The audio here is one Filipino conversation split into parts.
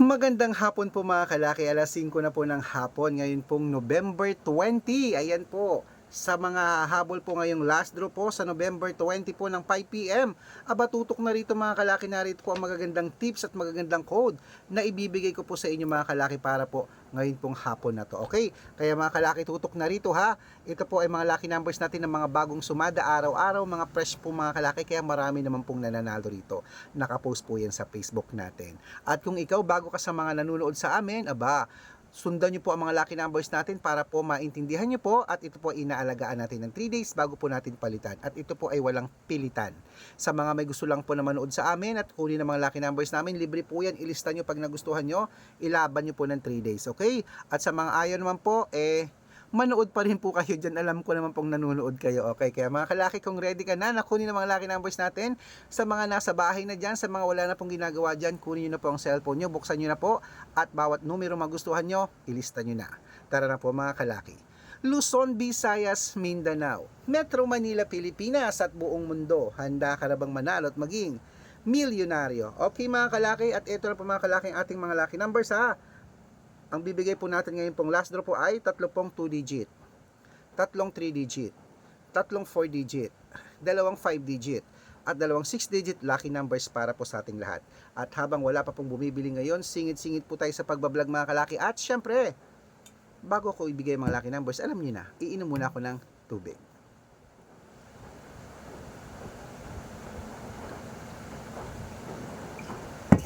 Magandang hapon po mga kalaki, alas 5 na po ng hapon, ngayon pong November 20, ayan po. Sa mga habol po ngayong last draw po sa November 20 po ng 5 p.m. Aba tutok na rito mga kalaki, narito po ang magagandang tips at magagandang code na ibibigay ko po sa inyo mga kalaki para po ngayon pong hapon na to. Okay? Kaya mga kalaki, tutok na rito ha. Ito po ay mga lucky numbers natin ng mga bagong sumada araw-araw, mga fresh po mga kalaki, kaya marami naman pong nananalo rito. Nakapost po yan sa Facebook natin. At kung ikaw bago ka sa mga nanonood sa amin, aba, sundan nyo po ang mga lucky numbers natin para po maintindihan nyo po, at ito po inaalagaan natin ng 3 days bago po natin palitan, at ito po ay walang pilitan. Sa mga may gusto lang po na manood sa amin at kunin ang mga lucky numbers namin, libre po yan, ilista nyo pag nagustuhan nyo, ilaban nyo po ng 3 days, okay? At sa mga ayaw naman po, manood pa rin po kayo dyan. Alam ko naman pong nanonood kayo. Okay, kaya mga kalaki, kung ready ka na, nakunin ang mga lucky numbers natin. Sa mga nasa bahay na dyan, sa mga wala na pong ginagawa dyan, kunin nyo na po ang cellphone nyo, buksan nyo na po, at bawat numero magustuhan nyo, ilista nyo na. Tara na po mga kalaki. Luzon, Visayas, Mindanao, Metro Manila, Pilipinas at buong mundo. Handa ka na bang manalo at maging milyonaryo? Okay mga kalaki, at ito na po mga kalaki ang ating mga lucky numbers ha. Ang bibigay po natin ngayon pong last draw po ay tatlong 2 digit, tatlong 3 digit, tatlong 4 digit, dalawang 5 digit, at dalawang 6 digit lucky numbers para po sa ating lahat. At habang wala pa pong bumibili ngayon, singit-singit po tayo sa pagbablog mga kalaki. At syempre, bago ko ibigay mga lucky numbers, alam niyo na, iinom muna ako ng tubig.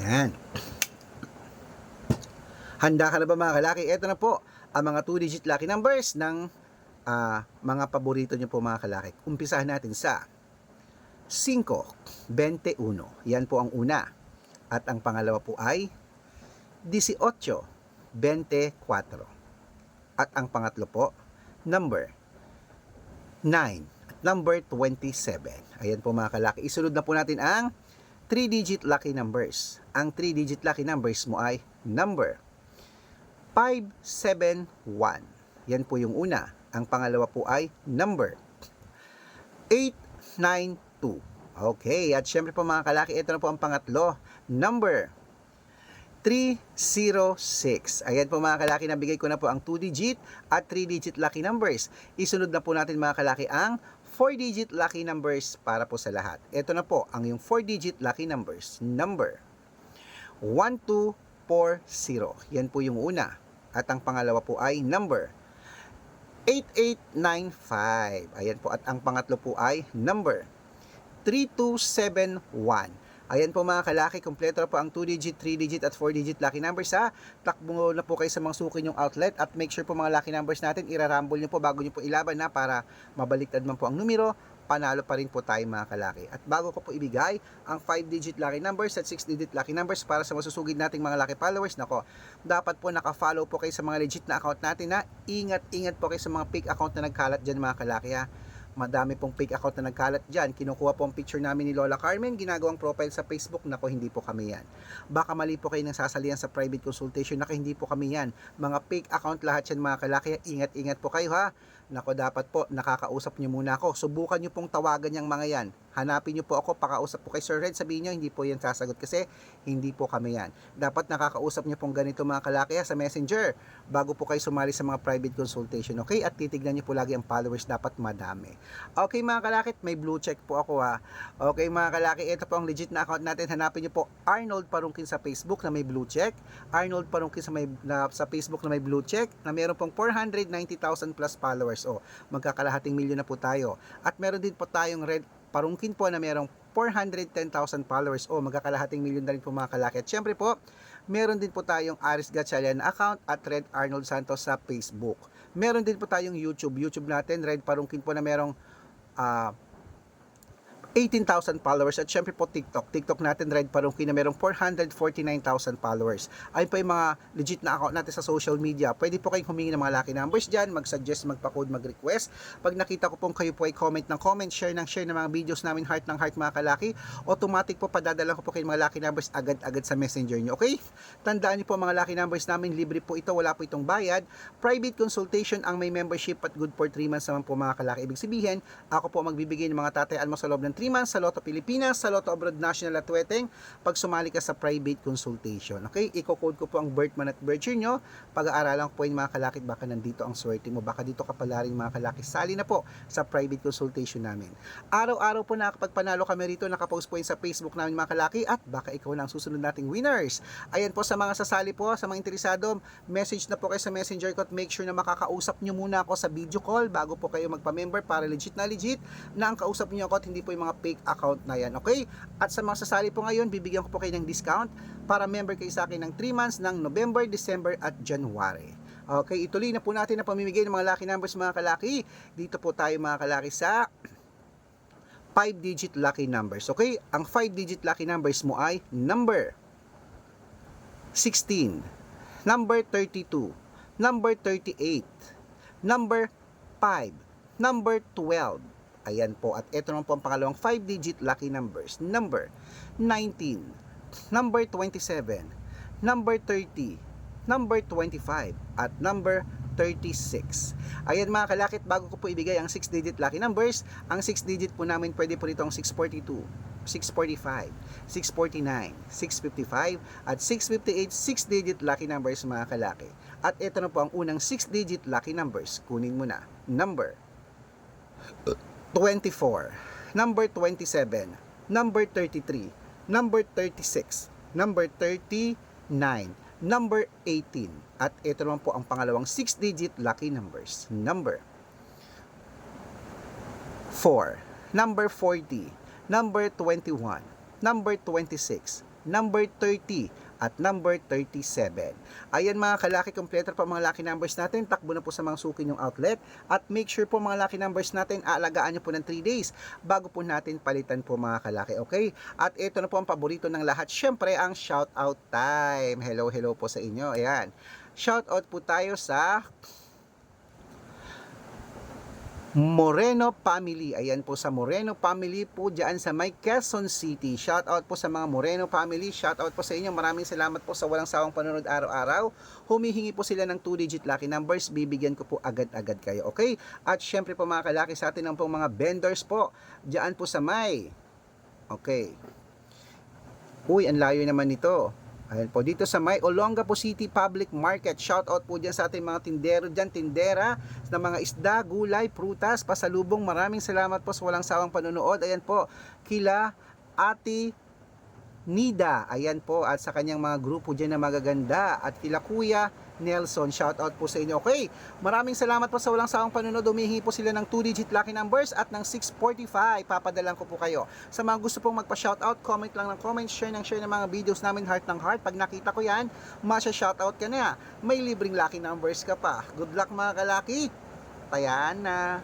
Yan. Handa ka na ba mga kalaki? Ito na po ang mga 2-digit lucky numbers ng mga paborito nyo po mga kalaki. Umpisahan natin sa 5-21. Yan po ang una. At ang pangalawa po ay 18-24. At ang pangatlo po, number 9 at number 27. Ayan po mga kalaki. Isunod na po natin ang 3-digit lucky numbers. Ang 3-digit lucky numbers mo ay number 571. Yan po yung una. Ang pangalawa po ay number 892. Okay, at syempre po mga kalaki, ito na po ang pangatlo, number 306. Ayan po mga kalaki, nabigay ko na po ang 2-digit at 3-digit lucky numbers. Isunod na po natin mga kalaki ang 4-digit lucky numbers para po sa lahat. Ito na po ang yung 4-digit lucky numbers, number 1240. Yan po yung una. At ang pangalawa po ay number 8895. Ayan po. At ang pangatlo po ay number 3271. Ayan po mga kalaki, kompleto na po ang 2-digit, 3-digit at 4-digit lucky numbers ha. Takbo na po kayo sa mga suki nyong outlet at make sure po mga lucky numbers natin, irarumble nyo po bago nyo po ilaban na para mabaliktad man po ang numero, panalo pa rin po tayo mga kalaki. At bago ko po ibigay ang 5-digit lucky numbers at 6-digit lucky numbers para sa masusugid nating mga lucky followers, nako, dapat po naka-follow po kayo sa mga legit na account natin na ingat-ingat po kayo sa mga fake account na nagkalat dyan mga kalaki ha. Madami pong fake account na nagkalat dyan. Kinukuha po ang picture namin ni Lola Carmen, ginagawang profile sa Facebook. Nako, hindi po kami yan. Baka mali po kayo nang sasalihan sa private consultation. Nako, hindi po kami yan. Mga fake account lahat yan mga kalaki. Ingat-ingat po kayo ha. Nako, dapat po nakakausap nyo muna ako. Subukan nyo pong tawagan yung mga yan. Hanapin nyo po ako, pakausap po kay Sir Red. Sabihin nyo, hindi po yan sasagot kasi hindi po kami yan. Dapat nakakausap nyo pong ganito mga kalaki ha, sa Messenger bago po kayo sumali sa mga private consultation. Okay? At titignan nyo po lagi ang followers, dapat madami. Okay mga kalakit, may blue check po ako ha. Okay mga kalaki, ito po ang legit na account natin. Hanapin nyo po Arnold Parungkin sa Facebook na may blue check. Arnold Parungkin sa Facebook na may blue check na meron pong 490,000 plus followers. O, magkakalahating milyon na po tayo. At meron din po tayong Red Parungkin po na merong 410,000 followers. O, magkakalahating milyon na rin po mga kalaki. At syempre po, meron din po tayong Aris Gatchalian account at Red Arnold Santos sa Facebook. Meron din po tayong YouTube natin, Red Parungkin po na merong 18,000 followers. At syempre po TikTok natin, Red Parungkin na merong 449,000 followers. Ayun po yung mga legit na account natin sa social media. Pwede po kayong humingi ng mga lucky numbers dyan, mag-suggest, magpa-code, mag-request. Pag nakita ko pong kayo po ay comment ng comment, share ng mga videos namin, heart ng heart mga kalaki, automatic po padadala ko po kayo mga lucky numbers agad-agad sa messenger nyo. Okay? Tandaan niyo po mga lucky numbers namin, libre po ito, wala po itong bayad. Private consultation ang may membership at good for 3 months naman po mga kalaki. Ibig sabihin, ako po magbibigay ng mga tatayaan mo sa loob ng 3 3 months sa Lotto Pilipinas, sa Lotto Abroad National at Weteng, pag sumali ka sa private consultation. Okay, i-code ko po ang birth month at birth year nyo. Pag-aaralan ko po yung mga kalakit, baka nandito ang swerte mo, baka dito ka pala rin mga kalakit. Sali na po sa private consultation namin. Araw-araw po nakapagpanalo kami rito, nakapost po yun sa Facebook namin mga kalaki, at baka ikaw na ang susunod nating winners. Ayan po, sa mga sasali po, sa mga interesado, message na po kayo sa messenger ko at make sure na makakausap nyo muna ako sa video call bago po kayo magpa-member para legit na ang kausap nyo ako at hindi po yung mga fake account na yan, okay? At sa mga sasali po ngayon, bibigyan ko po kayo ng discount para member kayo sa akin ng 3 months ng November, December at January. Okay, ituloy na po natin ang pamimigay ng mga lucky numbers mga kalaki. Dito po tayo mga kalaki sa 5-digit lucky numbers. Okay, ang 5-digit lucky numbers mo ay number 16, number 32, number 38, number 5, number 12. Ayan po. At ito naman po ang pangalawang 5-digit lucky numbers. Number 19, number 27, number 30, number 25, at number 36. Ayan mga kalakit, bago ko po ibigay ang 6-digit lucky numbers, ang 6-digit po namin pwede po rito ang 642, 645, 649, 655, at 658 6-digit lucky numbers mga kalaki. At ito na po ang unang 6-digit lucky numbers. Kunin mo na. Number 24, number 27, number 33, number 36, number 39, number 18. At ito naman po ang pangalawang 6-digit lucky numbers. Number 4, number 40, number 21, number 26, number 30, at number 37. Ayan mga kalaki, kompleto pa mga lucky numbers natin. Takbo na po sa mga suki yung outlet. At make sure po mga lucky numbers natin, aalagaan nyo po ng 3 days bago po natin palitan po mga kalaki. Okay? At ito na po ang paborito ng lahat. Syempre, ang shout out time. Hello po sa inyo. Ayan. Shout out po tayo sa Moreno family. Ayan po sa Moreno family po dyan sa may Quezon City. Shout out po sa mga Moreno family. Shout out po sa inyo. Maraming salamat po sa walang sawang panonood araw-araw. Humihingi po sila ng 2-digit lucky numbers. Bibigyan ko po agad-agad kayo. Okay? At syempre po mga kalaki, sa atin ang pong mga vendors po dyan po sa may. Okay. Uy, ang layo naman nito. Ayan po, dito sa may Olongapo City Public Market. Shout out po dyan sa ating mga tindero dyan, tindera ng mga isda, gulay, prutas, pasalubong. Maraming salamat po sa walang sawang panonood. Ayan po, kila Ate Nida, ayan po, at sa kanyang mga grupo dyan na magaganda, at kila Kuya Nelson, shout out po sa inyo. Okay, maraming salamat po sa walang sawang panonood. Humihingi po sila ng 2-digit lucky numbers at ng 645, papadalan ko po kayo. Sa mga gusto pong magpa-shout out, comment lang ng comment, share ng mga videos namin, heart ng heart. Pag nakita ko yan, masya-shout out ka na. May libreng lucky numbers ka pa. Good luck mga kalaki. Tayan na.